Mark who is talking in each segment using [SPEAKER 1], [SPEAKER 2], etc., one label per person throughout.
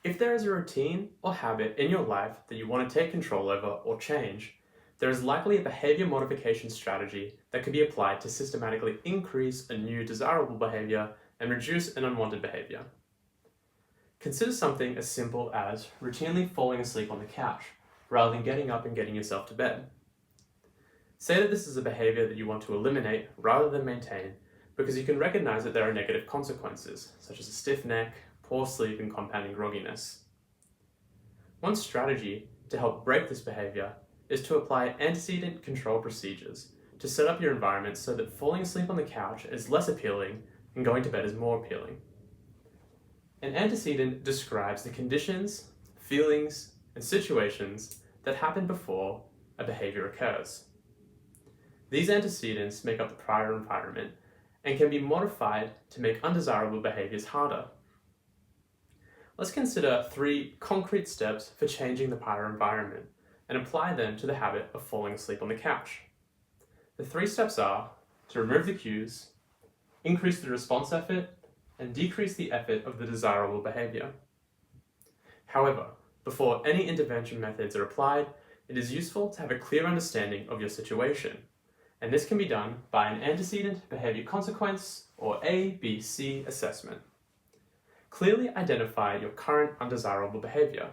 [SPEAKER 1] If there is a routine or habit in your life that you want to take control over or change, there is likely a behavior modification strategy that can be applied to systematically increase a new desirable behavior and reduce an unwanted behavior. Consider something as simple as routinely falling asleep on the couch rather than getting up and getting yourself to bed. Say that this is a behavior that you want to eliminate rather than maintain because you can recognize that there are negative consequences, such as a stiff neck, poor sleep, and compounding grogginess. One strategy to help break this behavior is to apply antecedent control procedures to set up your environment so that falling asleep on the couch is less appealing and going to bed is more appealing. An antecedent describes the conditions, feelings, and situations that happen before a behavior occurs. These antecedents make up the prior environment and can be modified to make undesirable behaviors harder. Let's consider 3 concrete steps for changing the prior environment and apply them to the habit of falling asleep on the couch. The 3 steps are to remove the cues, increase the response effort, and decrease the effort of the desirable behavior. However, before any intervention methods are applied, it is useful to have a clear understanding of your situation, and this can be done by an antecedent behavior consequence or ABC assessment. Clearly identify your current undesirable behavior,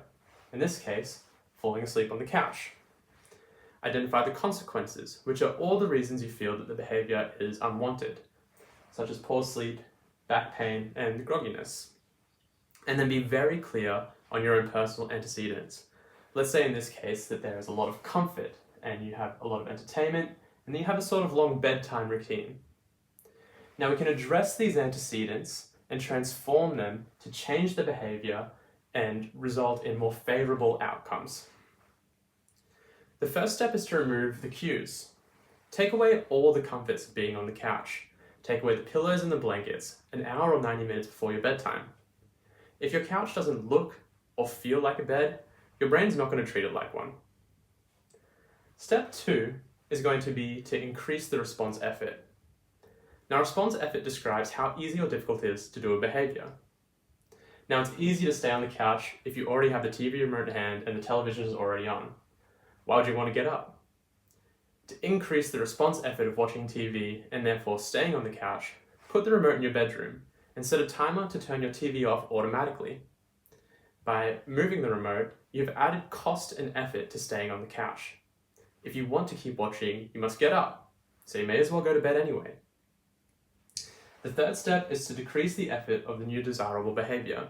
[SPEAKER 1] in this case, falling asleep on the couch. Identify the consequences, which are all the reasons you feel that the behavior is unwanted, such as poor sleep, back pain, and grogginess. And then be very clear on your own personal antecedents. Let's say in this case that there is a lot of comfort and you have a lot of entertainment and then you have a sort of long bedtime routine. Now we can address these antecedents and transform them to change the behavior and result in more favorable outcomes. The first step is to remove the cues. Take away all the comforts of being on the couch. Take away the pillows and the blankets an hour or 90 minutes before your bedtime. If your couch doesn't look or feel like a bed, your brain's not going to treat it like one. Step 2 is going to be to increase the response effort. Now, response effort describes how easy or difficult it is to do a behavior. Now, it's easy to stay on the couch if you already have the TV remote in hand and the television is already on. Why would you want to get up? To increase the response effort of watching TV and therefore staying on the couch, put the remote in your bedroom and set a timer to turn your TV off automatically. By moving the remote, you've added cost and effort to staying on the couch. If you want to keep watching, you must get up, so you may as well go to bed anyway. The third step is to decrease the effort of the new desirable behavior.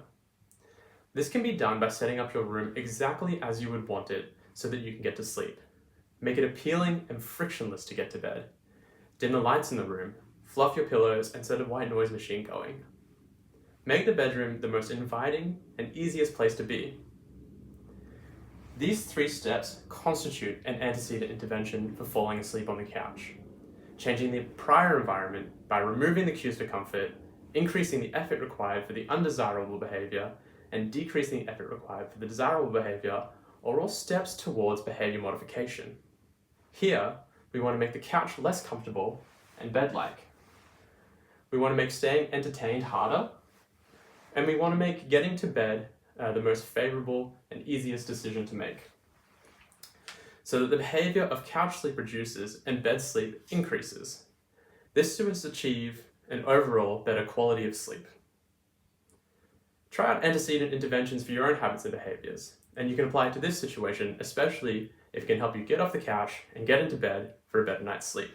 [SPEAKER 1] This can be done by setting up your room exactly as you would want it so that you can get to sleep. Make it appealing and frictionless to get to bed. Dim the lights in the room, fluff your pillows, and set a white noise machine going. Make the bedroom the most inviting and easiest place to be. These 3 steps constitute an antecedent intervention for falling asleep on the couch. Changing the prior environment by removing the cues for comfort, increasing the effort required for the undesirable behavior, and decreasing the effort required for the desirable behavior are all steps towards behavior modification. Here, we want to make the couch less comfortable and bed-like. We want to make staying entertained harder, and we want to make getting to bed the most favorable and easiest decision to make, so that the behavior of couch sleep reduces and bed sleep increases. This to achieve an overall better quality of sleep. Try out antecedent interventions for your own habits and behaviors, and you can apply it to this situation, especially if it can help you get off the couch and get into bed for a better night's sleep.